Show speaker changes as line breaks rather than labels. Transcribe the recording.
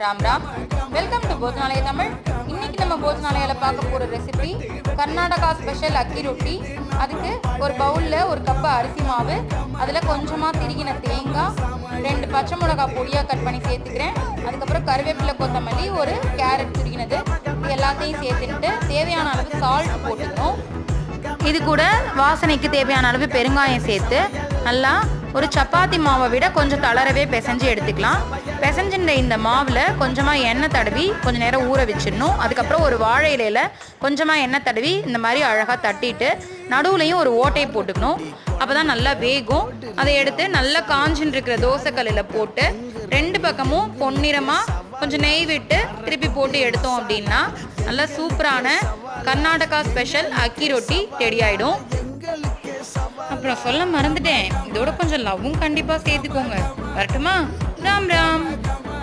Ram Ram. Welcome to Bhojanalaya Tamil. இன்னைக்கு நம்ம போஜனாலயால பார்க்க போற ரெசிபி கர்நாடகா ஸ்பெஷல் அக்கி ரொட்டி. அதுக்கு ஒரு பவுல்ல ஒரு கப் அரிசி மாவு, அதில் கொஞ்சமாக திருகின தேங்காய், 2 பச்சை மிளகாய் பொடியாக கட் பண்ணி சேர்த்துக்கிறேன். அதுக்கப்புறம் கருவேப்பிலை, கொத்தமல்லி, ஒரு கேரட் துருகினது, இது எல்லாத்தையும் சேர்த்துட்டு தேவையான அளவு சால்ட் போட்டுக்கணும். இது கூட வாசனைக்கு தேவையான அளவு பெருங்காயம் சேர்த்து நல்லா ஒரு சப்பாத்தி மாவை விட கொஞ்சம் தளரவே பிசைஞ்சு எடுத்துக்கலாம். பிசைஞ்சின்ற இந்த மாவில் கொஞ்சமாக எண்ணெய் தடவி கொஞ்சம் நேரம் ஊற வச்சிடணும். அதுக்கப்புறம் ஒரு வாழை இலையில் கொஞ்சமாக எண்ணெய் தடவி இந்த மாதிரி அழகாக தட்டிட்டு நடுவுலையும் ஒரு ஓட்டை போட்டுக்கணும். அப்போ தான் நல்லா வேகும். அதை எடுத்து நல்லா காஞ்சின்னு இருக்கிற தோசைக்கல்லில் போட்டு 2 பக்கமும் பொன்னிறமாக கொஞ்சம் நெய் விட்டு திருப்பி போட்டு எடுத்தோம் அப்படின்னா நல்லா சூப்பரான கர்நாடகா ஸ்பெஷல் அக்கி ரொட்டி ரெடி ஆகிடும். அப்புறம் சொல்ல மறந்துட்டேன், இதோட கொஞ்சம் லவ்வும் கண்டிப்பாக சேர்த்துக்கோங்க. வரட்டுமா? ராம் ராம்.